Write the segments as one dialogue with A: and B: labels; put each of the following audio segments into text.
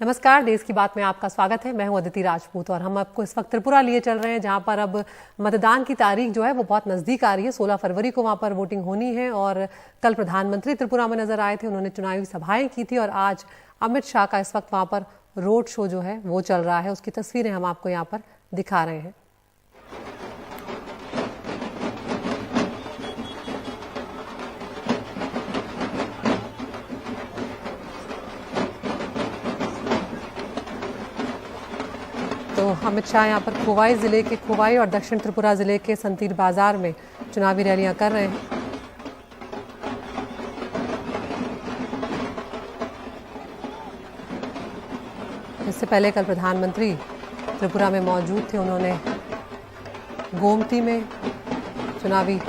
A: नमस्कार, देश की बात में आपका स्वागत है। मैं हूं अदिति राजपूत और हम आपको इस वक्त त्रिपुरा लिए चल रहे हैं, जहां पर अब मतदान की तारीख जो है वो बहुत नजदीक आ रही है। 16 फरवरी को वहां पर वोटिंग होनी है और कल प्रधानमंत्री त्रिपुरा में नजर आए थे, उन्होंने चुनावी सभाएं की थी और आज अमित शाह का इस वक्त वहां पर रोड शो जो है वो चल रहा है। उसकी तस्वीरें हम आपको यहाँ पर दिखा रहे हैं। तो अमित शाह यहाँ पर खोवाई जिले के खोवाई और दक्षिण त्रिपुरा जिले के संतीर बाजार में चुनावी रैलियां कर रहे हैं। इससे पहले कल प्रधानमंत्री त्रिपुरा में मौजूद थे, उन्होंने गोमती में चुनावी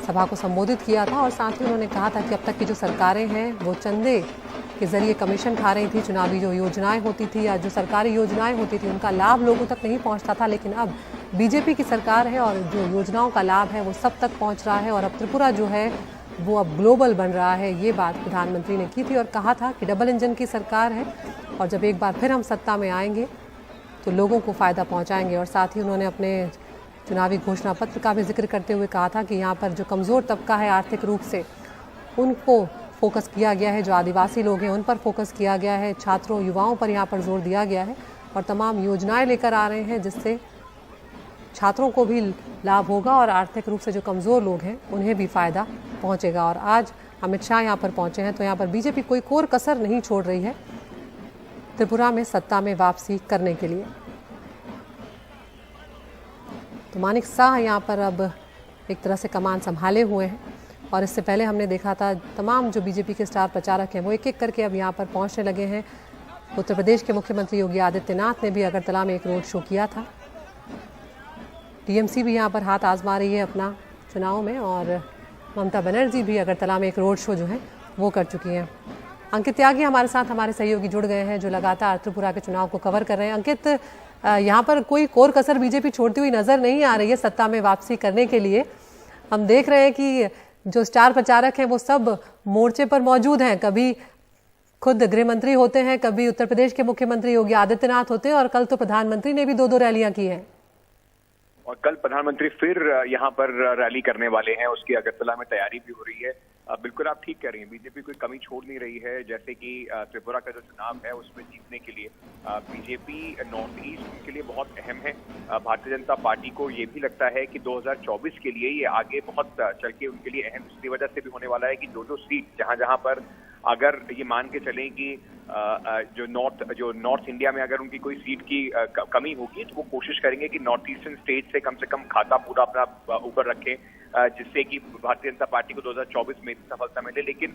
A: सभा को संबोधित किया था और साथ ही उन्होंने कहा था कि अब तक की जो सरकारें हैं वो चंदे के जरिए कमीशन खा रही थी। चुनावी जो योजनाएं होती थी या जो सरकारी योजनाएं होती थी उनका लाभ लोगों तक नहीं पहुंचता था, लेकिन अब बीजेपी की सरकार है और जो योजनाओं का लाभ है वो सब तक पहुंच रहा है और अब त्रिपुरा जो है वो अब ग्लोबल बन रहा है। ये बात प्रधानमंत्री ने की थी और कहा था कि डबल इंजन की सरकार है और जब एक बार फिर हम सत्ता में आएंगे तो लोगों को फ़ायदा पहुँचाएंगे। और साथ ही उन्होंने अपने चुनावी घोषणा पत्र का भी जिक्र करते हुए कहा था कि यहाँ पर जो कमज़ोर तबका है आर्थिक रूप से, उनको फोकस किया गया है, जो आदिवासी लोग हैं उन पर फोकस किया गया है, छात्रों युवाओं पर यहाँ पर जोर दिया गया है और तमाम योजनाएं लेकर आ रहे हैं जिससे छात्रों को भी लाभ होगा और आर्थिक रूप से जो कमज़ोर लोग हैं उन्हें भी फ़ायदा पहुँचेगा। और आज अमित शाह यहाँ पर पहुँचे हैं तो यहाँ पर बीजेपी कोई कोर कसर नहीं छोड़ रही है त्रिपुरा में सत्ता में वापसी करने के लिए। तो मानिक शाह यहाँ पर अब एक तरह से कमान संभाले हुए हैं और इससे पहले हमने देखा था तमाम जो बीजेपी के स्टार प्रचारक हैं वो एक एक करके अब यहाँ पर पहुँचने लगे हैं। उत्तर प्रदेश के मुख्यमंत्री योगी आदित्यनाथ ने भी अगरतला में एक रोड शो किया था। टीएमसी भी यहाँ पर हाथ आजमा रही है अपना चुनाव में और ममता बनर्जी भी अगरतला में एक रोड शो जो है वो कर चुकी हैं। अंकित त्यागी हमारे साथ, हमारे सहयोगी जुड़ गए हैं जो लगातार त्रिपुरा के चुनाव को कवर कर रहे हैं। अंकित, यहाँ पर कोई कोर कसर बीजेपी छोड़ती हुई नजर नहीं आ रही है सत्ता में वापसी करने के लिए। हम देख रहे हैं कि जो स्टार प्रचारक हैं वो सब मोर्चे पर मौजूद हैं। कभी खुद गृह मंत्री होते हैं, कभी उत्तर प्रदेश के मुख्यमंत्री योगी आदित्यनाथ होते हैं और कल तो प्रधानमंत्री ने भी दो रैलियां की हैं।
B: और कल प्रधानमंत्री फिर यहाँ पर रैली करने वाले हैं, उसकी अगरतला में तैयारी भी हो रही है। बिल्कुल आप ठीक कह रही हैं, बीजेपी कोई कमी छोड़ नहीं रही है। जैसे कि त्रिपुरा का जो चुनाव है उसमें जीतने के लिए बीजेपी नॉर्थ ईस्ट के लिए बहुत अहम है। भारतीय जनता पार्टी को ये भी लगता है कि 2024 के लिए ये आगे बहुत चल के उनके लिए अहम इसकी वजह से भी होने वाला है कि जो सीट जहां पर अगर ये मान के चलें कि जो नॉर्थ इंडिया में अगर उनकी कोई सीट की कमी होगी तो वो कोशिश करेंगे कि नॉर्थ ईस्टर्न स्टेट से कम खाता पूरा अपना ऊपर रखें, जिससे कि भारतीय जनता पार्टी को 2024 में सफलता मिले। लेकिन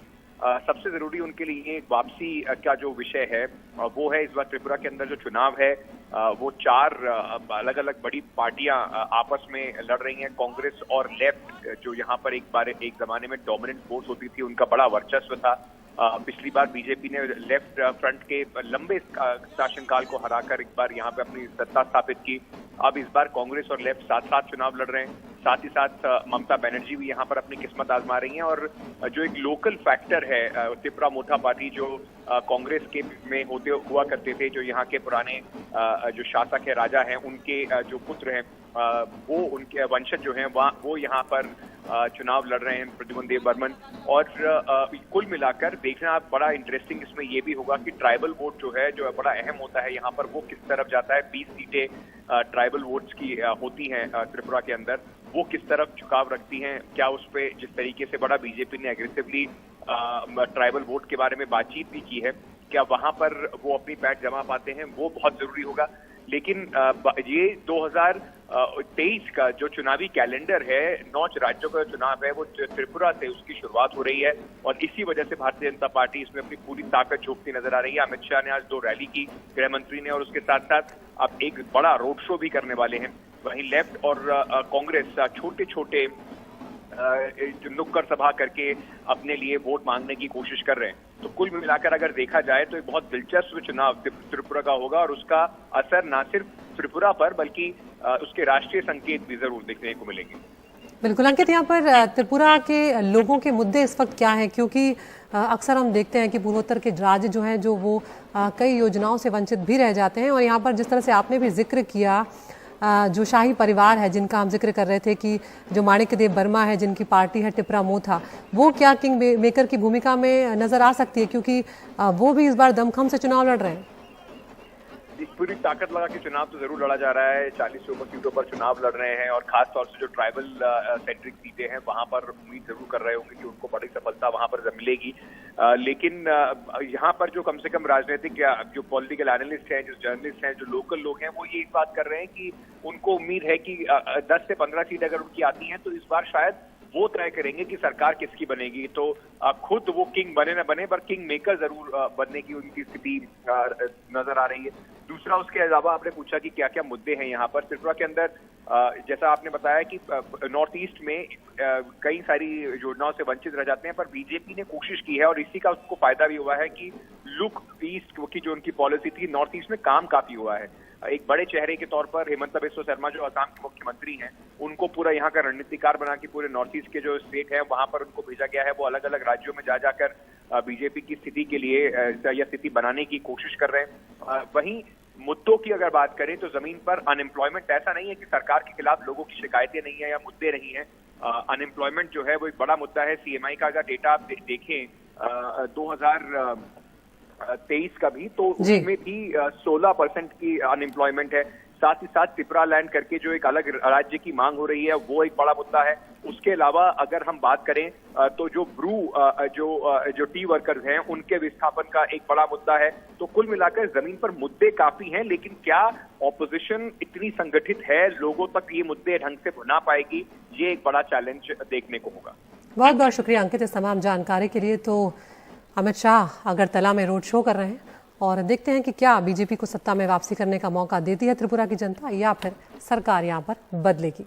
B: सबसे जरूरी उनके लिए वापसी का जो विषय है वो है, इस बार त्रिपुरा के अंदर जो चुनाव है वो 4 अलग अलग बड़ी पार्टियां आपस में लड़ रही हैं। कांग्रेस और लेफ्ट जो यहाँ पर एक जमाने में डोमिनेंट फोर्स होती थी, उनका बड़ा वर्चस्व था। पिछली बार बीजेपी ने लेफ्ट फ्रंट के लंबे शासनकाल को हराकर एक बार यहाँ पे अपनी सत्ता स्थापित की। अब इस बार कांग्रेस और लेफ्ट साथ साथ चुनाव लड़ रहे हैं। साथ ही साथ ममता बनर्जी भी यहाँ पर अपनी किस्मत आजमा रही हैं। और जो एक लोकल फैक्टर है, त्रिपुरा मोथा पार्टी जो कांग्रेस के में हुआ करते थे, जो यहाँ के पुराने जो शासक है, राजा हैं, उनके जो पुत्र हैं वो उनके वंशज जो हैं वो यहाँ पर चुनाव लड़ रहे हैं, प्रद्युम्न देव बर्मन। और कुल मिलाकर देखना बड़ा इंटरेस्टिंग इसमें ये भी होगा कि ट्राइबल वोट जो है, जो बड़ा अहम होता है यहाँ पर, वो किस तरफ जाता है। 20 सीटें ट्राइबल वोट्स की होती हैं त्रिपुरा के अंदर, वो किस तरफ झुकाव रखती हैं। क्या उस पर जिस तरीके से बड़ा बीजेपी ने एग्रेसिवली ट्राइबल वोट के बारे में बातचीत भी की है, क्या वहां पर वो अपनी पैठ जमा पाते हैं, वो बहुत जरूरी होगा। लेकिन ये 2023 का जो चुनावी कैलेंडर है, 9 राज्यों का चुनाव है, वो त्रिपुरा से उसकी शुरुआत हो रही है और इसी वजह से भारतीय जनता पार्टी इसमें अपनी पूरी ताकत झोंकती नजर आ रही है। अमित शाह ने आज 2 रैली की, गृह मंत्री ने, और उसके साथ साथ अब एक बड़ा रोड शो भी करने वाले हैं। वहीं लेफ्ट और कांग्रेस छोटे छोटे नुक्कड़ सभा करके अपने लिए वोट मांगने की कोशिश कर रहे हैं। तो कुल मिलाकर अगर देखा जाए तो एक बहुत दिलचस्प चुनाव त्रिपुरा का होगा और उसका असर न सिर्फ त्रिपुरा पर बल्कि उसके राष्ट्रीय संकेत भी जरूर देखने को मिलेंगे।
A: बिल्कुल अंकित, यहाँ पर त्रिपुरा के लोगों के मुद्दे इस वक्त क्या हैं? क्योंकि अक्सर हम देखते हैं कि पूर्वोत्तर के राज्य जो हैं जो वो कई योजनाओं से वंचित भी रह जाते हैं। और यहाँ पर जिस तरह से आपने भी जिक्र किया, जो शाही परिवार है जिनका हम जिक्र कर रहे थे कि जो माणिक्यदेव वर्मा है जिनकी पार्टी है टिपरा मोथा, वो क्या किंग मेकर की भूमिका में नजर आ सकती है, क्योंकि वो भी इस बार दमखम से चुनाव लड़ रहे हैं?
B: पूरी ताकत लगा के चुनाव तो जरूर लड़ा जा रहा है। 40 से ऊपर सीटों पर चुनाव लड़ रहे हैं और खास तौर से जो ट्राइबल सेंट्रिक सीटें हैं वहां पर उम्मीद जरूर कर रहे होंगे कि उनको बड़ी सफलता वहां पर मिलेगी। लेकिन यहाँ पर जो कम से कम राजनीतिक या जो पॉलिटिकल एनालिस्ट हैं, जो जर्नलिस्ट हैं, जो लोकल लोग हैं, वो ये बात कर रहे हैं कि उनको उम्मीद है कि 10 से 15 सीट अगर उनकी आती हैं तो इस बार शायद वो तय करेंगे कि सरकार किसकी बनेगी। तो खुद वो किंग बने न बने पर किंग मेकर जरूर बनने की उनकी स्थिति नजर आ रही है। दूसरा, उसके अलावा आपने पूछा कि क्या क्या मुद्दे हैं यहाँ पर त्रिपुरा के अंदर। जैसा आपने बताया कि नॉर्थ ईस्ट में कई सारी योजनाओं से वंचित रह जाते हैं, पर बीजेपी ने कोशिश की है और इसी का उसको फायदा भी हुआ है कि लुक ईस्ट की जो उनकी पॉलिसी थी, नॉर्थ ईस्ट में काम काफी हुआ है। एक बड़े चेहरे के तौर पर हेमंत बिस्वा शर्मा जो असम के मुख्यमंत्री हैं, उनको पूरा यहाँ का रणनीतिकार बना के पूरे नॉर्थ ईस्ट के जो स्टेट है वहां पर उनको भेजा गया है। वो अलग अलग राज्यों में जा जाकर बीजेपी की स्थिति के लिए या स्थिति बनाने की कोशिश कर रहे हैं। वहीं मुद्दों की अगर बात करें तो जमीन पर अनएम्प्लॉयमेंट, ऐसा नहीं है कि सरकार के खिलाफ लोगों की शिकायतें नहीं है या मुद्दे नहीं है। अनएम्प्लॉयमेंट जो है वो एक बड़ा मुद्दा है। सीएमआई का अगर डेटा आप देखें 2023 का भी, तो उसमें भी 16% की अनएम्प्लॉयमेंट है। साथ ही साथ त्रिपुरा लैंड करके जो एक अलग राज्य की मांग हो रही है वो एक बड़ा मुद्दा है। उसके अलावा अगर हम बात करें तो जो जो टी वर्कर्स हैं उनके विस्थापन का एक बड़ा मुद्दा है। तो कुल मिलाकर जमीन पर मुद्दे काफी हैं, लेकिन क्या ऑपोजिशन इतनी संगठित है, लोगों तक ये मुद्दे ढंग से पहुंचा पाएगी, ये एक बड़ा चैलेंज देखने को होगा।
A: बहुत बहुत शुक्रिया अंकित इस तमाम जानकारी के लिए। तो अमित शाह अगरतला में रोड शो कर रहे हैं और देखते हैं कि क्या बीजेपी को सत्ता में वापसी करने का मौका देती है त्रिपुरा की जनता या फिर सरकार यहां पर बदलेगी।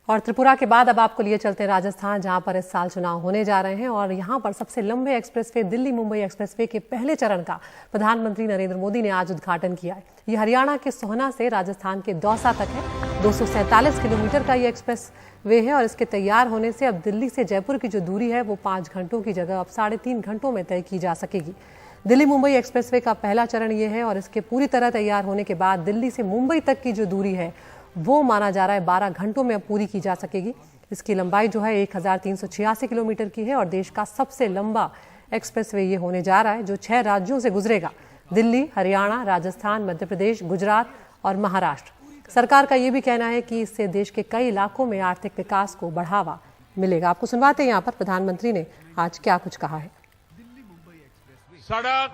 A: और त्रिपुरा के बाद अब आपको लिए चलते हैं राजस्थान, जहां पर इस साल चुनाव होने जा रहे हैं और यहां पर सबसे लंबे एक्सप्रेसवे दिल्ली मुंबई एक्सप्रेसवे के पहले चरण का प्रधानमंत्री नरेंद्र मोदी ने आज उद्घाटन किया है। ये हरियाणा के सोहना से राजस्थान के दौसा तक है। 247 किलोमीटर का ये एक्सप्रेस वे है और इसके तैयार होने से अब दिल्ली से जयपुर की जो दूरी है वो 5 घंटों की जगह अब 3.5 घंटों में तय की जा सकेगी। दिल्ली मुंबई एक्सप्रेसवे का पहला चरण ये है और इसके पूरी तरह तैयार होने के बाद दिल्ली से मुंबई तक की जो दूरी है वो माना जा रहा है 12 घंटों में अब पूरी की जा सकेगी। इसकी लंबाई जो है 1386 किलोमीटर की है और देश का सबसे लंबा एक्सप्रेसवे ये होने जा रहा है जो 6 राज्यों से गुजरेगा, दिल्ली, हरियाणा, राजस्थान, मध्य प्रदेश, गुजरात और महाराष्ट्र। सरकार का ये भी कहना है कि इससे देश के कई इलाकों में आर्थिक विकास को बढ़ावा मिलेगा। आपको सुनवाते हैं यहाँ पर प्रधानमंत्री ने आज क्या कुछ कहा है।
C: सड़क,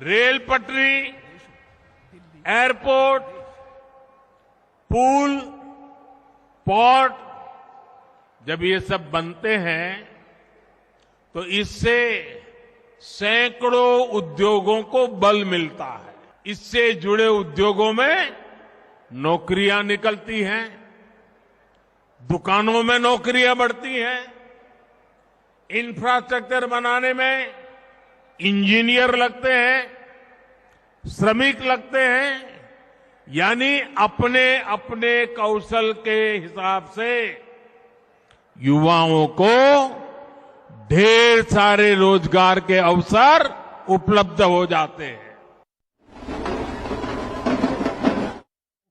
C: रेल पटरी, एयरपोर्ट, पुल, पोर्ट, जब ये सब बनते हैं तो इससे सैकड़ों उद्योगों को बल मिलता है। इससे जुड़े उद्योगों में नौकरियां निकलती हैं, दुकानों में नौकरियां बढ़ती हैं, इंफ्रास्ट्रक्चर बनाने में इंजीनियर लगते हैं, श्रमिक लगते हैं, यानी अपने अपने कौशल के हिसाब से युवाओं को ढेर सारे रोजगार के अवसर उपलब्ध हो जाते हैं।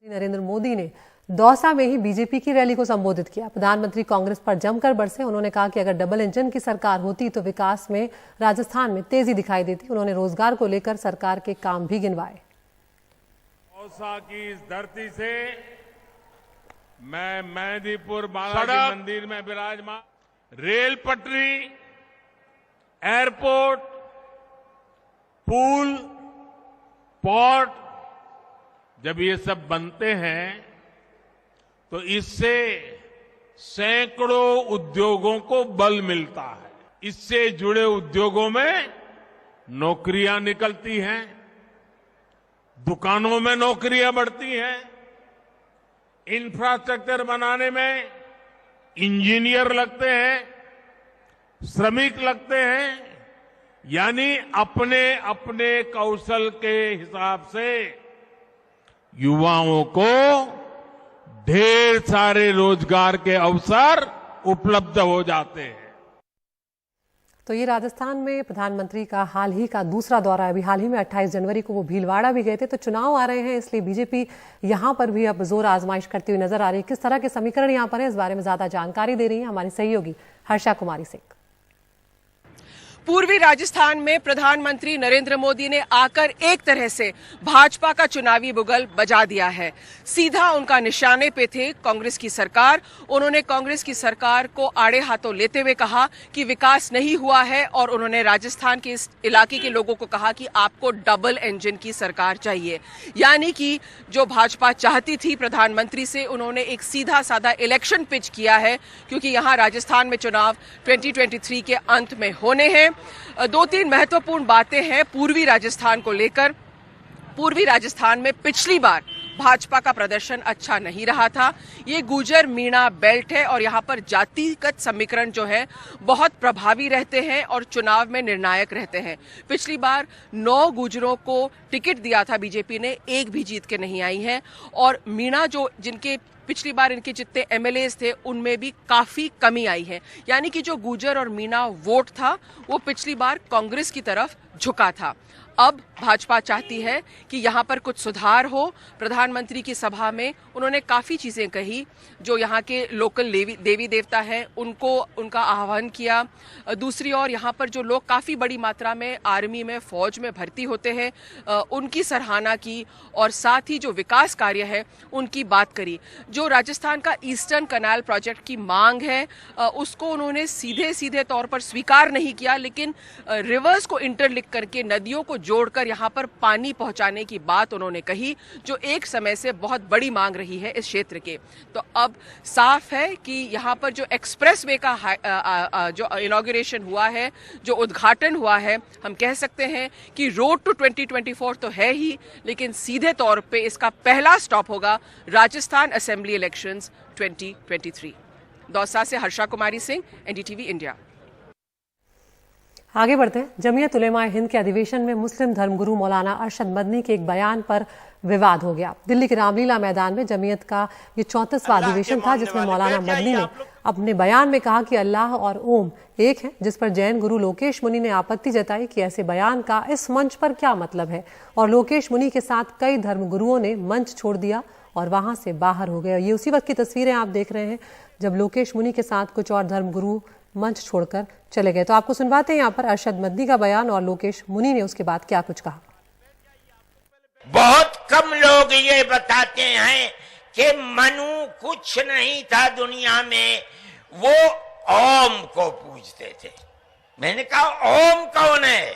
A: नरेंद्र मोदी ने दौसा में ही बीजेपी की रैली को संबोधित किया। प्रधानमंत्री कांग्रेस पर जमकर बरसे। उन्होंने कहा कि अगर डबल इंजन की सरकार होती तो विकास में राजस्थान में तेजी दिखाई देती। उन्होंने रोजगार को लेकर सरकार के काम भी गिनवाए।
C: दौसा की इस धरती से मैं मेहंदीपुर बालाजी मंदिर में विराजमान, रेल पटरी, एयरपोर्ट, पुल, पोर्ट, जब ये सब बनते हैं तो इससे सैकड़ों उद्योगों को बल मिलता है। इससे जुड़े उद्योगों में नौकरियां निकलती हैं, दुकानों में नौकरियां बढ़ती हैं, इंफ्रास्ट्रक्चर बनाने में इंजीनियर लगते हैं, श्रमिक लगते हैं, यानी अपने अपने कौशल के हिसाब से युवाओं को ढेर सारे रोजगार के अवसर उपलब्ध हो जाते हैं।
A: तो ये राजस्थान में प्रधानमंत्री का हाल ही का दूसरा दौरा है। अभी हाल ही में 28 जनवरी को वो भीलवाड़ा भी गए थे। तो चुनाव आ रहे हैं, इसलिए बीजेपी यहां पर भी अब जोर आजमाइश करती हुई नजर आ रही है। किस तरह के समीकरण यहां पर है, इस बारे में ज्यादा जानकारी दे रही है हमारी सहयोगी हर्षा कुमारी सिंह।
D: पूर्वी राजस्थान में प्रधानमंत्री नरेंद्र मोदी ने आकर एक तरह से भाजपा का चुनावी बुगल बजा दिया है। सीधा उनका निशाने पे थे कांग्रेस की सरकार। उन्होंने कांग्रेस की सरकार को आड़े हाथों लेते हुए कहा कि विकास नहीं हुआ है और उन्होंने राजस्थान के इस इलाके के लोगों को कहा कि आपको डबल इंजन की सरकार चाहिए। यानी कि जो भाजपा चाहती थी प्रधानमंत्री से, उन्होंने एक सीधा साधा इलेक्शन पिच किया है, क्योंकि यहां राजस्थान में चुनाव 2023 के अंत में होने हैं। दो तीन महत्वपूर्ण बातें हैं पूर्वी राजस्थान को लेकर। पूर्वी राजस्थान में पिछली बार भाजपा का प्रदर्शन अच्छा नहीं रहा था। ये गुर्जर मीणा बेल्ट है और यहाँ पर जातिगत समीकरण जो है बहुत प्रभावी रहते हैं और चुनाव में निर्णायक रहते हैं। पिछली बार 9 गुर्जरों को टिकट दिया था बीजेपी ने, एक भी जीत के नहीं आई है। और मीणा जो जिनके पिछली बार इनके जितने एमएलएस थे उनमें भी काफी कमी आई है। यानी कि जो गुर्जर और मीणा वोट था वो पिछली बार कांग्रेस की तरफ झुका था। अब भाजपा चाहती है कि यहाँ पर कुछ सुधार हो। प्रधानमंत्री की सभा में उन्होंने काफ़ी चीज़ें कही। जो यहाँ के लोकल देवी देवता हैं उनको उनका आह्वान किया। दूसरी ओर यहाँ पर जो लोग काफ़ी बड़ी मात्रा में आर्मी में फौज में भर्ती होते हैं उनकी सराहना की और साथ ही जो विकास कार्य है उनकी बात करी। जो राजस्थान का ईस्टर्न कनाल प्रोजेक्ट की मांग है उसको उन्होंने सीधे सीधे तौर पर स्वीकार नहीं किया, लेकिन रिवर्स को इंटरलिंक करके नदियों को जोड़कर यहाँ पर पानी पहुंचाने की बात उन्होंने कही, जो एक समय से बहुत बड़ी मांग रही है इस क्षेत्र के। तो अब साफ है कि यहाँ पर जो एक्सप्रेसवे का जो इनॉग्रेशन हुआ है, जो उद्घाटन हुआ है, हम कह सकते हैं कि रोड टू 2024 तो है ही, लेकिन सीधे तौर पे इसका पहला स्टॉप होगा राजस्थान असेंबली इलेक्शंस 2023। दौसा से हर्षा कुमारी सिंह, एनडीटीवी इंडिया।
A: आगे बढ़ते हैं। जमीयत उलेमा हिंद के अधिवेशन में मुस्लिम धर्मगुरु मौलाना अरशद मदनी के एक बयान पर विवाद हो गया। दिल्ली के रामलीला मैदान में जमीयत का ये 34वां अधिवेशन था, जिसमें मौलाना मदनी ने अपने बयान में कहा कि अल्लाह और ओम एक है, जिस पर जैन गुरु लोकेश मुनि ने आपत्ति जताई कि ऐसे बयान का इस मंच पर क्या मतलब है। और लोकेश मुनि के साथ कई धर्मगुरुओं ने मंच छोड़ दिया और वहां से बाहर हो गए। ये उसी वक्त की तस्वीरें आप देख रहे हैं जब लोकेश मुनि के साथ कुछ और धर्मगुरु मंच छोड़कर चले गए। तो आपको सुनवाते हैं यहाँ पर अरशद मदनी का बयान और लोकेश मुनि ने उसके बाद क्या कुछ कहा।
E: बहुत कम लोग ये बताते हैं कि मनु कुछ नहीं था दुनिया में, वो ओम को पूजते थे। मैंने कहा ओम कौन है?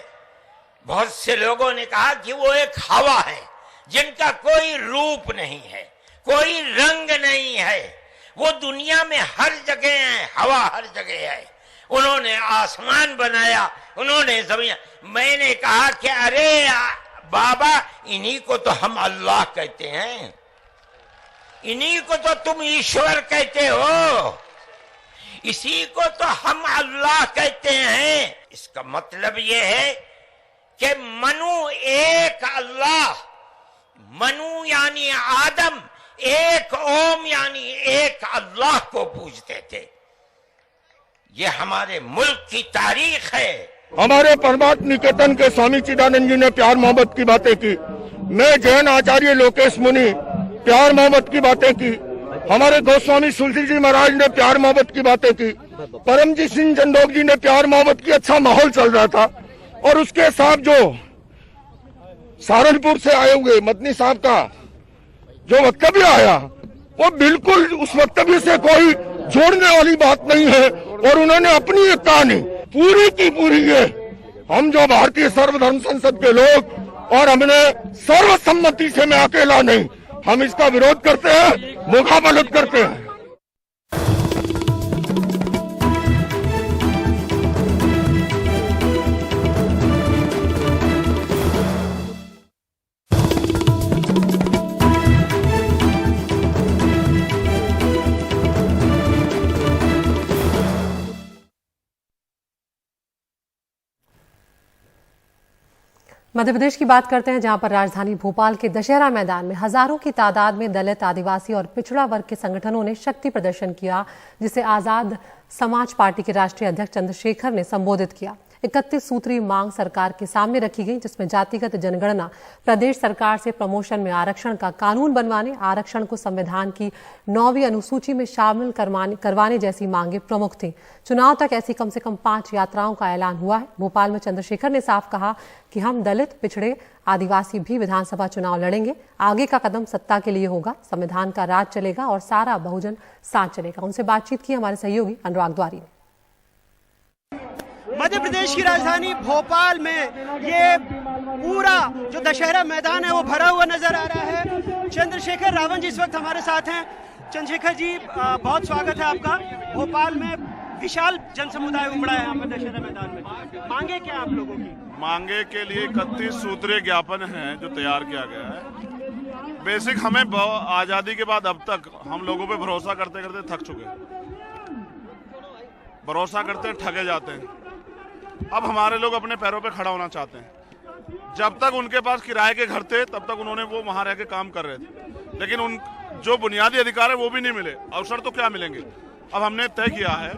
E: बहुत से लोगों ने कहा कि वो एक हवा है जिनका कोई रूप नहीं है, कोई रंग नहीं है, वो दुनिया में हर जगह है, हवा हर जगह है। उन्होंने आसमान बनाया, उन्होंने जमीन। मैंने कहा कि अरे बाबा, इन्हीं को तो हम अल्लाह कहते हैं, इन्हीं को तो तुम ईश्वर कहते हो, इसी को तो हम अल्लाह कहते हैं। इसका मतलब ये है कि मनु एक अल्लाह, मनु यानी आदम, एक ओम यानी एक अल्लाह को पूजते थे। ये हमारे मुल्क की तारीख है।
F: हमारे परमात्म निकेतन के स्वामी चिदानंद जी ने प्यार मोहब्बत की बातें की। मैं जैन आचार्य लोकेश मुनि प्यार मोहब्बत की बातें की। हमारे गोस्वामी तुलसी जी महाराज ने प्यार मोहब्बत की बातें की। परमजीत सिंह चंदोक जी ने प्यार मोहब्बत की। अच्छा माहौल चल रहा था और उसके साथ जो सहारनपुर से आए हुए मदनी साहब का जो वक्तव्य आया, वो बिल्कुल उस वक्तव्य से कोई जोड़ने वाली बात नहीं है। और उन्होंने अपनी एक कहानी पूरी की पूरी है। हम जो भारतीय सर्वधर्म संसद के लोग, और हमने सर्वसम्मति से, मैं अकेला नहीं, हम इसका विरोध करते हैं, मुखाबलत करते हैं।
A: मध्य प्रदेश की बात करते हैं, जहां पर राजधानी भोपाल के दशहरा मैदान में हजारों की तादाद में दलित, आदिवासी और पिछड़ा वर्ग के संगठनों ने शक्ति प्रदर्शन किया, जिसे आजाद समाज पार्टी के राष्ट्रीय अध्यक्ष चंद्रशेखर ने संबोधित किया। 31 सूत्रीय मांग सरकार के सामने रखी गई, जिसमें जातिगत जनगणना, प्रदेश सरकार से प्रमोशन में आरक्षण का कानून बनवाने, आरक्षण को संविधान की 9वीं अनुसूची में शामिल करवाने जैसी मांगे प्रमुख थीं। चुनाव तक ऐसी कम से कम 5 यात्राओं का ऐलान हुआ है। भोपाल में चंद्रशेखर ने साफ कहा कि हम दलित, पिछड़े, आदिवासी भी विधानसभा चुनाव लड़ेंगे। आगे का कदम सत्ता के लिए होगा, संविधान का राज चलेगा और सारा बहुजन साथ चलेगा। उनसे बातचीत की हमारे सहयोगी अनुराग द्वारी ने।
G: मध्य प्रदेश की राजधानी भोपाल में ये पूरा जो दशहरा मैदान है वो भरा हुआ नजर आ रहा है। चंद्रशेखर रावण जी इस वक्त हमारे साथ हैं। चंद्रशेखर जी, बहुत स्वागत है आपका। भोपाल में विशाल जनसमुदाय उमड़ा है यहाँ पर दशहरा मैदान में, मांगे क्या आप लोगों की?
H: मांगे के लिए 31 सूत्रीय ज्ञापन है जो तैयार किया गया है। बेसिक हमें आजादी के बाद अब तक हम लोगों पे भरोसा करते करते थक चुके हैं, भरोसा करते ठगे जाते हैं। अब हमारे लोग अपने पैरों पे खड़ा होना चाहते हैं। जब तक उनके पास किराए के घर थे तब तक उन्होंने वो वहां रह के काम कर रहे थे, लेकिन उन जो बुनियादी अधिकार है वो भी नहीं मिले। अवसर तो क्या मिलेंगे। अब हमने तय किया है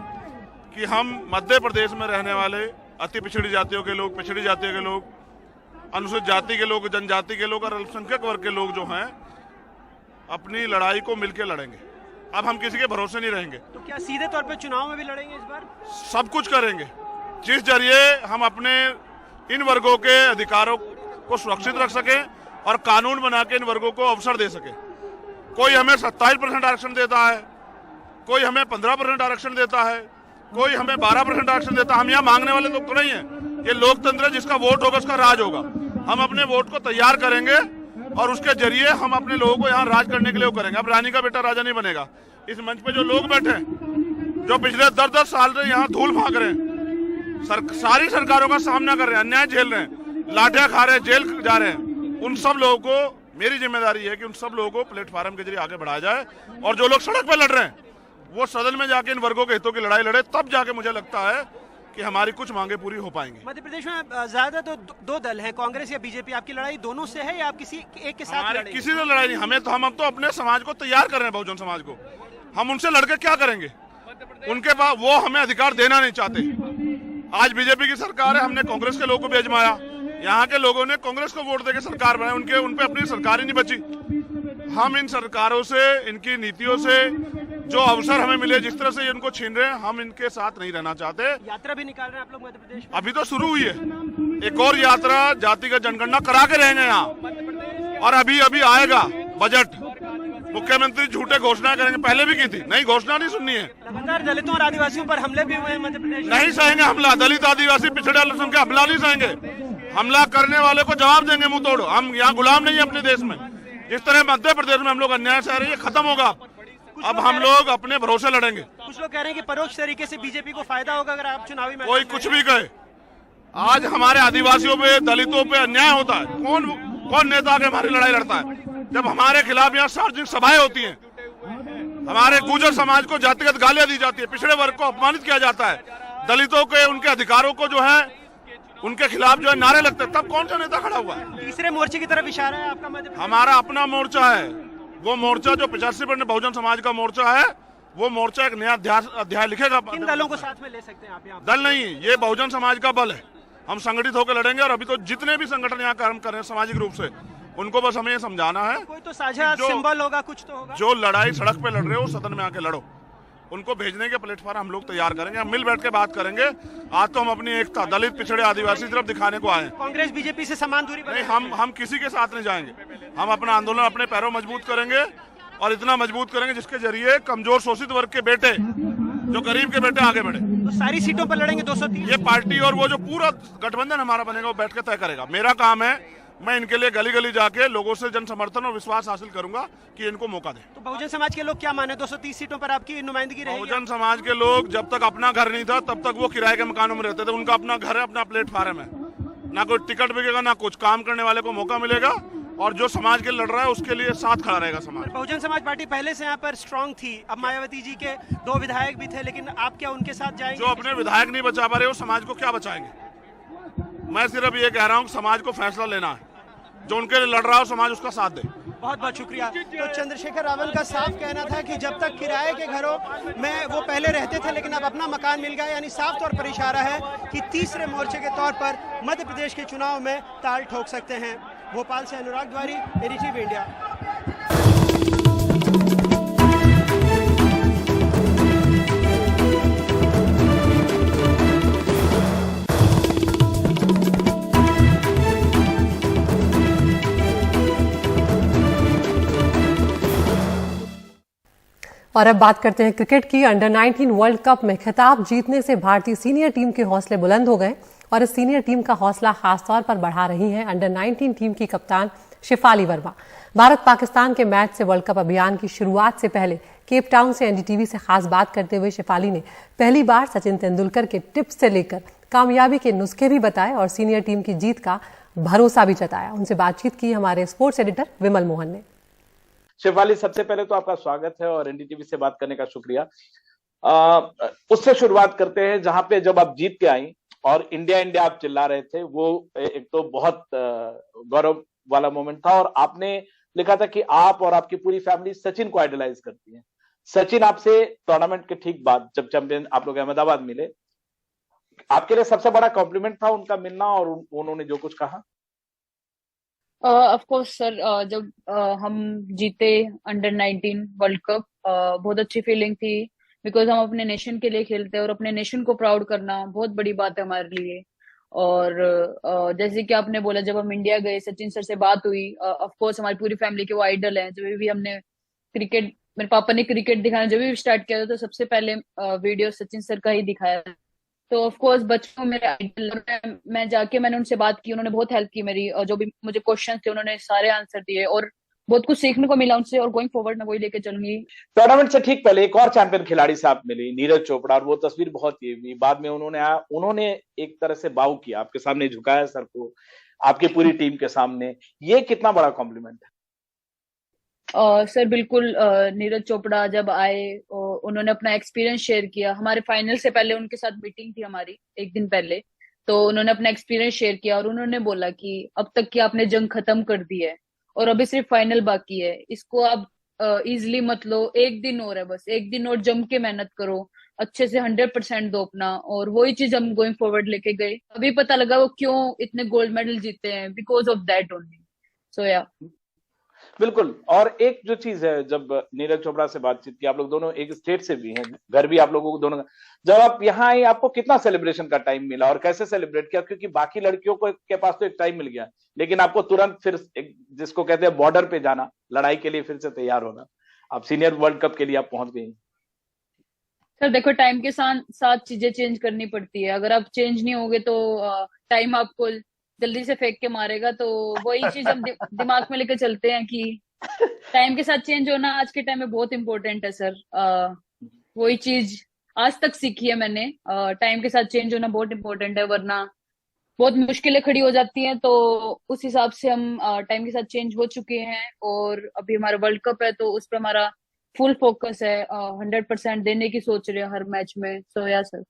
H: कि हम मध्य प्रदेश में रहने वाले अति पिछड़ी जातियों के लोग, पिछड़ी जातियों के लोग, अनुसूचित जाति के लोग, जनजाति के लोग और अल्पसंख्यक वर्ग के लोग जो हैं अपनी लड़ाई को मिलकर लड़ेंगे। अब हम किसी के भरोसे नहीं रहेंगे।
G: तो क्या सीधे तौर पे चुनाव में भी लड़ेंगे इस बार?
H: सब कुछ करेंगे जिस जरिए हम अपने इन वर्गों के अधिकारों को सुरक्षित रख सके और कानून बना के इन वर्गों को अवसर दे सके। कोई हमें 27% आरक्षण देता है, कोई हमें 15% आरक्षण देता है, कोई हमें 12% आरक्षण देता है। हम यहाँ मांगने वाले लोग तो नहीं है। ये लोकतंत्र है, जिसका वोट होगा उसका राज होगा। हम अपने वोट को तैयार करेंगे और उसके जरिए हम अपने लोगों को यहाँ राज करने के लिए वो करेंगे। अब रानी का बेटा राजा नहीं बनेगा। इस मंच पे जो लोग बैठे हैं, जो पिछले 10-10 साल से यहाँ धूल भाग रहे हैं, सारी सरकारों का सामना कर रहे हैं, अन्याय झेल रहे हैं, लाठियां खा रहे हैं, जेल जा रहे हैं, उन सब लोगों को मेरी जिम्मेदारी है कि उन सब लोगों को प्लेटफार्म के जरिए आगे बढ़ाया जाए और जो लोग सड़क पर लड़ रहे हैं वो सदन में जाके इन वर्गों के हितों की लड़ाई लड़े। तब जाके मुझे लगता है कि हमारी कुछ मांगे पूरी हो पाएंगी।
G: मध्य प्रदेश में ज्यादा तो दो दल हैं, कांग्रेस या बीजेपी। आपकी लड़ाई दोनों से है या आप किसी एक के साथ लड़ेंगे? किसी
H: से लड़ाई नहीं। हम तो अपने समाज को तैयार कर रहे हैं, बहुजन समाज को। हम उनसे लड़के क्या करेंगे? उनके पास वो हमें अधिकार देना नहीं चाहते। आज बीजेपी की सरकार है, हमने कांग्रेस के लोगों को भी आजमाया। यहाँ के लोगों ने कांग्रेस को वोट देकर सरकार बनाई, उन पे अपनी सरकार ही नहीं बची। हम इन सरकारों से, इनकी नीतियों से जो अवसर हमें मिले, जिस तरह से इनको छीन रहे हैं, हम इनके साथ नहीं रहना चाहते।
G: यात्रा भी निकाल रहे हैं आप लोग मध्य प्रदेश में?
H: अभी तो शुरू हुई है। एक और यात्रा जातिगत जनगणना करा के रहेंगे यहाँ। और अभी आएगा बजट। मुख्यमंत्री झूठे घोषणा करेंगे, पहले भी की थी। नहीं, घोषणा नहीं सुननी है।
G: लगातार दलितों और आदिवासियों पर हमले भी हुए हैं मध्य प्रदेश में।
H: नहीं सहेंगे हमला। दलित, आदिवासी, पिछड़े अल्पसंख्यक हमला नहीं सहेंगे। हमला करने वाले को जवाब देंगे मुंह तोड़। हम यहाँ गुलाम नहीं है अपने देश में। जिस तरह मध्य प्रदेश में हम लोग अन्याय सह रहे हैं, ये खत्म होगा। अब हम लोग अपने भरोसे लड़ेंगे।
G: कुछ लोग कह रहे हैं कि परोक्ष तरीके से बीजेपी को फायदा होगा अगर आप चुनावी में।
H: कोई कुछ भी कहे, आज हमारे आदिवासियों पे, दलितों पे अन्याय होता है। कौन नेता आके हमारी लड़ाई लड़ता है? जब हमारे खिलाफ यहाँ सार्वजनिक सभाएं होती हैं, हमारे गुर्जर समाज को जातिगत गालियां दी जाती है, पिछड़े वर्ग को अपमानित किया जाता है, दलितों के उनके अधिकारों को जो है उनके खिलाफ जो है नारे लगते हैं, तब कौन सा नेता खड़ा हुआ है?
G: तीसरे मोर्चे की तरफ इशारा है आपका मध्य प्रदेश?
H: हमारा अपना मोर्चा है। वो मोर्चा जो 85% बहुजन समाज का मोर्चा है, वो मोर्चा एक नया अध्याय लिखेगा।
G: किन दलों को साथ में ले सकते हैं आप यहाँ?
H: दल नहीं, ये बहुजन समाज का बल है। हम संगठित होकर लड़ेंगे। और अभी तो जितने भी संगठन यहाँ काम कर रहे हैं सामाजिक रूप से, उनको बस हमें ये समझाना है।
G: कोई तो साझा सिंबल होगा, कुछ तो होगा।
H: जो लड़ाई सड़क पे लड़ रहे हो, सदन में आके लड़ो। उनको भेजने के प्लेटफॉर्म हम लोग तैयार करेंगे। हम मिल बैठ के बात करेंगे। आज तो हम अपनी एकता दलित, पिछड़े, आदिवासी तरफ दिखाने को आए।
G: कांग्रेस बीजेपी से समान दूरी
H: नहीं, हम किसी के साथ नहीं जाएंगे। हम अपना आंदोलन अपने पैरों मजबूत करेंगे और इतना मजबूत करेंगे जिसके जरिए कमजोर शोषित वर्ग के बेटे, जो गरीब के बेटे आगे बढ़े।
G: तो सारी सीटों पर लड़ेंगे 230?
H: ये पार्टी और वो जो पूरा गठबंधन हमारा बनेगा वो बैठ के तय करेगा। मेरा काम है, मैं इनके लिए गली गली जाके लोगों से जन समर्थन और विश्वास हासिल करूंगा कि इनको मौका दें।
G: तो बहुजन समाज के लोग क्या माने, 230 सीटों पर आपकी नुमाइंदगी रहेगी?
H: बहुजन समाज के लोग जब तक अपना घर नहीं था तब तक वो किराए के मकानों में रहते थे। उनका अपना घर है, अपना प्लेटफार्म है। ना कोई टिकट बिकेगा, ना कुछ। काम करने वाले को मौका मिलेगा और जो समाज के लड़ रहा है उसके लिए साथ खड़ा रहेगा समाज।
G: बहुजन समाज पार्टी पहले से यहाँ पर स्ट्रांग थी। अब मायावती जी के 2 विधायक भी थे, लेकिन आप क्या उनके साथ जाएंगे?
H: जो अपने विधायक नहीं बचा पा रहे वो समाज को क्या बचाएंगे? मैं सिर्फ ये कह रहा हूँ कि समाज को फैसला लेना है, जो उनके लिए लड़ रहा हो समाज उसका साथ दे।
G: बहुत बहुत शुक्रिया। तो चंद्रशेखर रावण का साफ कहना था कि जब तक किराए के घरों में वो पहले रहते थे लेकिन अब अपना मकान मिल गया, यानी साफ तौर पर इशारा है कि तीसरे मोर्चे के तौर पर मध्य प्रदेश के चुनाव में ताल ठोक सकते हैं। भोपाल से अनुराग द्वारी, एनडीटीवी इंडिया।
A: और अब बात करते हैं क्रिकेट की। अंडर 19 वर्ल्ड कप में खिताब जीतने से भारतीय सीनियर टीम के हौसले बुलंद हो गए और इस सीनियर टीम का हौसला खासतौर पर बढ़ा रही हैं अंडर 19 टीम की कप्तान शेफाली वर्मा। भारत पाकिस्तान के मैच से वर्ल्ड कप अभियान की शुरुआत से पहले केप टाउन से एनडीटीवी से खास बात करते हुए शेफाली ने पहली बार सचिन तेंदुलकर के टिप्स से लेकर कामयाबी के नुस्खे भी बताए और सीनियर टीम की जीत का भरोसा भी जताया। उनसे बातचीत की हमारे स्पोर्ट्स एडिटर विमल मोहन ने।
I: शेफाली, सबसे पहले तो आपका स्वागत है और एनडीटीवी से बात करने का शुक्रिया। उससे शुरुआत करते हैं जहां पे जब आप जीत के आई और इंडिया इंडिया आप चिल्ला रहे थे, वो एक तो बहुत गौरव वाला मोमेंट था और आपने लिखा था कि आप और आपकी पूरी फैमिली सचिन को आइडलाइज करती है। सचिन आपसे टूर्नामेंट के ठीक बाद जब चैंपियन आप लोग अहमदाबाद मिले, आपके लिए सबसे बड़ा कॉम्प्लीमेंट था उनका मिलना और उन्होंने जो कुछ कहा?
J: ऑफ कोर्स सर, जब हम जीते अंडर 19 वर्ल्ड कप, बहुत अच्छी फीलिंग थी बिकॉज हम अपने नेशन के लिए खेलते हैं और अपने नेशन को प्राउड करना बहुत बड़ी बात है हमारे लिए। और जैसे कि आपने बोला, जब हम इंडिया गए, सचिन सर से बात हुई। ऑफ कोर्स हमारी पूरी फैमिली के वो आइडल हैं। जब भी हमने क्रिकेट, मेरे पापा ने क्रिकेट दिखाना जब भी स्टार्ट किया था तो सबसे पहले वीडियो सचिन सर का ही दिखाया। तो ऑफ कोर्स बच्चों मेरे आइडल, मैं जाके मैंने उनसे बात की, उन्होंने बहुत हेल्प की मेरी, और जो भी मुझे क्वेश्चन थे उन्होंने सारे आंसर दिए और बहुत कुछ सीखने को मिला उनसे। और गोइंग फॉरवर्ड मैं वही लेके चलूंगी।
I: टूर्नामेंट से ठीक पहले एक और चैंपियन खिलाड़ी से आप मिली, नीरज चोपड़ा, और वो तस्वीर बहुत ही हुई। बाद में उन्होंने एक तरह से बाउ किया, आपके सामने झुकाया सर को, आपकी पूरी टीम के सामने। ये कितना बड़ा कॉम्प्लीमेंट है?
J: सर बिल्कुल, नीरज चोपड़ा जब आए उन्होंने अपना एक्सपीरियंस शेयर किया। हमारे फाइनल से पहले उनके साथ मीटिंग थी हमारी एक दिन पहले, तो उन्होंने अपना एक्सपीरियंस शेयर किया और उन्होंने बोला कि अब तक की आपने जंग खत्म कर दी है और अभी सिर्फ फाइनल बाकी है, इसको आप इजिली मत लो, एक दिन और है, बस एक दिन और जम के मेहनत करो, अच्छे से 100% दो अपना। और वही चीज हम गोइंग फॉरवर्ड लेके गए। अभी पता लगा वो क्यों इतने गोल्ड मेडल जीते हैं, बिकॉज ऑफ दैट ओनली। सो या
I: बिल्कुल। और एक जो चीज है, जब नीरज चोपड़ा से बातचीत की, आप लोग दोनों एक स्टेट से भी हैं, घर भी आप लोगों को दोनों, जब आप यहाँ आए आपको कितना सेलिब्रेशन का टाइम मिला और कैसे सेलिब्रेट किया? क्योंकि बाकी लड़कियों को के पास तो एक टाइम मिल गया, लेकिन आपको तुरंत फिर एक जिसको कहते हैं बॉर्डर पे जाना, लड़ाई के लिए फिर से तैयार होना। आप सीनियर वर्ल्ड कप के लिए आप पहुंच गई।
J: सर देखो, टाइम के साथ चीजें चेंज करनी पड़ती है। अगर आप चेंज नहीं होगे तो टाइम आपको जल्दी से फेंक के मारेगा। तो वही चीज हम दिमाग में लेकर चलते हैं कि टाइम के साथ चेंज होना आज के टाइम में बहुत इंपॉर्टेंट है सर। वही चीज आज तक सीखी है मैंने, टाइम के साथ चेंज होना बहुत इंपॉर्टेंट है, वरना बहुत मुश्किलें खड़ी हो जाती हैं। तो उस हिसाब से हम टाइम के साथ चेंज हो चुके हैं और अभी हमारा वर्ल्ड कप है तो उस पर हमारा फुल फोकस है, 100% देने की सोच रहे हैं हर मैच में। सो या सर,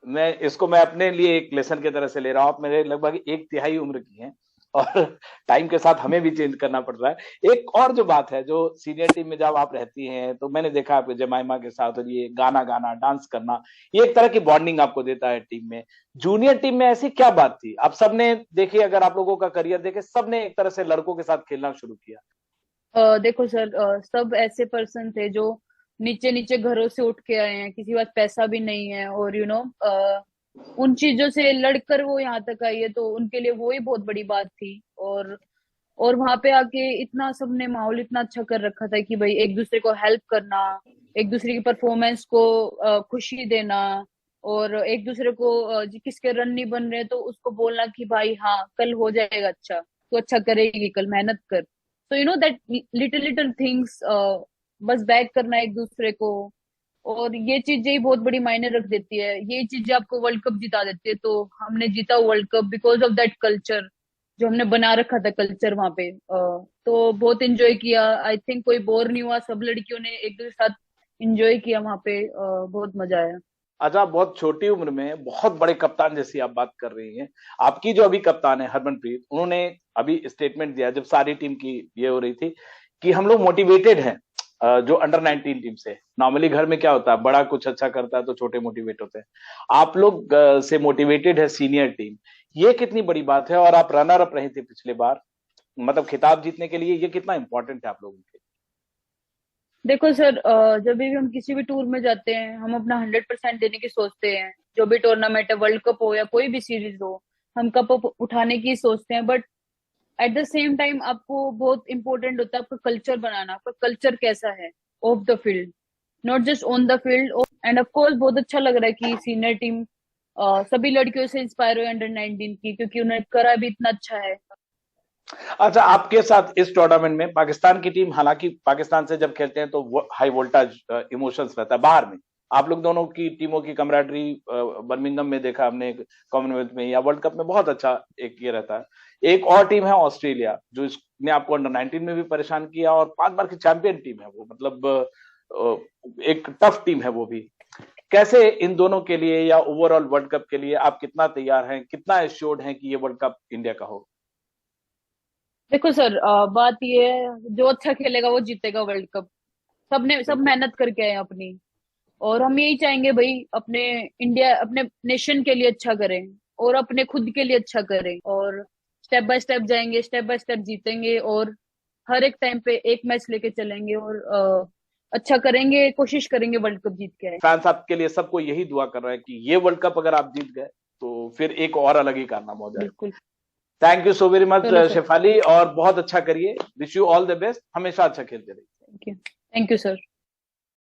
I: मैं अपने लिए एक लेसन की तरह से ले रहा हूँ। आप मेरे लगभग 1/3 उम्र की हैं और टाइम के साथ हमें भी चेंज करना पड़ रहा है। एक और जो बात है, जो सीनियर टीम में जब आप रहती हैं तो मैंने देखा आपके जमाइमा के साथ, और ये गाना गाना, डांस करना, ये एक तरह की बॉन्डिंग आपको देता है टीम में। जूनियर टीम में ऐसी क्या बात थी? आप सबने देखिए, अगर आप लोगों का करियर देखे, सबने एक तरह से लड़कों के साथ खेलना शुरू किया।
J: देखो सर, सब ऐसे पर्सन थे जो नीचे नीचे घरों से उठ के आए हैं, किसी के पास पैसा भी नहीं है, और उन चीजों से लड़कर वो यहाँ तक आई है, तो उनके लिए वो ही बहुत बड़ी बात थी। और वहां पे आके इतना सबने माहौल इतना अच्छा कर रखा था कि भाई एक दूसरे को हेल्प करना, एक दूसरे की परफॉर्मेंस को खुशी देना, और एक दूसरे को किसके रन नहीं बन रहे तो उसको बोलना कि भाई हाँ कल हो जाएगा, अच्छा तो अच्छा करेगी, कल मेहनत कर। तो दैट लिटिल थिंग्स, बस बैक करना एक दूसरे को, और ये चीजें ही बहुत बड़ी मायने रख देती है। ये चीजें आपको वर्ल्ड कप जिता देती है। तो हमने जीता world cup because of that culture जो हमने बना रखा था, कल्चर वहां पे। तो बहुत एंजॉय किया। आई थिंक कोई बोर नहीं हुआ, सब लड़कियों ने एक दूसरे के साथ एंजॉय किया वहां पे, बहुत मजा आया।
I: अच्छा, बहुत छोटी उम्र में बहुत बड़े कप्तान जैसी आप बात कर रही हैं। आपकी जो अभी कप्तान है हरमनप्रीत, उन्होंने अभी स्टेटमेंट दिया जब सारी टीम की ये हो रही थी कि हम लोग मोटिवेटेड हैं जो अंडर 19 टीम से। नॉर्मली घर में क्या होता है, बड़ा कुछ अच्छा करता है तो छोटे मोटिवेट होते हैं, आप लोग से मोटिवेटेड है सीनियर टीम। ये कितनी बड़ी बात है, और आप रनर अप रहे थे पिछले बार, मतलब खिताब जीतने के लिए ये कितना इंपॉर्टेंट है आप लोगों के लिए?
J: देखो सर, जब भी हम किसी भी टूर में जाते हैं हम अपना 100% देने की सोचते हैं। जो भी टूर्नामेंट है, वर्ल्ड कप हो या कोई भी सीरीज हो, हम कप उठाने की सोचते हैं। But at the same time आपको बहुत इंपॉर्टेंट होता है आपका कल्चर बनाना। आपका कल्चर कैसा है of the field, not just on the field. End of course बहुत अच्छा लग रहा है कि सीनियर टीम सभी लड़कियों से इंस्पायर हुए अंडर 19 की, क्योंकि उन्हें करा भी इतना अच्छा है।
I: अच्छा, आपके साथ इस टूर्नामेंट में पाकिस्तान की टीम, हालांकि पाकिस्तान से जब खेलते हैं तो हाई वोल्टेज इमोशंस रहता है, बाहर में आप लोग दोनों की टीमों की कमराडरी बर्मिंघम में देखा हमने, कॉमनवेल्थ में या वर्ल्ड कप में बहुत अच्छा एक ये रहता है। एक और टीम है ऑस्ट्रेलिया, जो इसने आपको अंडर 19 में भी परेशान किया और 5 बार की चैंपियन टीम है वो, मतलब एक टफ टीम है वो भी। कैसे इन दोनों के लिए या ओवरऑल वर्ल्ड कप के लिए आप कितना तैयार हैं, कितना एश्योर्ड हैं कि ये वर्ल्ड कप इंडिया का हो?
J: देखो सर, बात ये है, जो अच्छा खेलेगा वो जीतेगा वर्ल्ड कप। सब मेहनत करके आए हैं अपनी, और हम यही चाहेंगे भाई अपने इंडिया, अपने नेशन के लिए अच्छा करें और अपने खुद के लिए अच्छा करें, और स्टेप बाय स्टेप जाएंगे, स्टेप बाय स्टेप जीतेंगे, और हर एक टाइम पे एक मैच लेके चलेंगे और अच्छा करेंगे, कोशिश करेंगे वर्ल्ड कप जीत के आए।
I: फैंस आपके लिए सबको यही दुआ कर रहे हैं कि ये वर्ल्ड कप अगर आप जीत गए तो फिर एक और अलग ही कारनामा हो जाए।
J: बिल्कुल।
I: Thank you so very much Shefali, और बहुत अच्छा करिए। Wish you all the best, हमेशा अच्छा खेलते रहिए।
J: Thank you sir.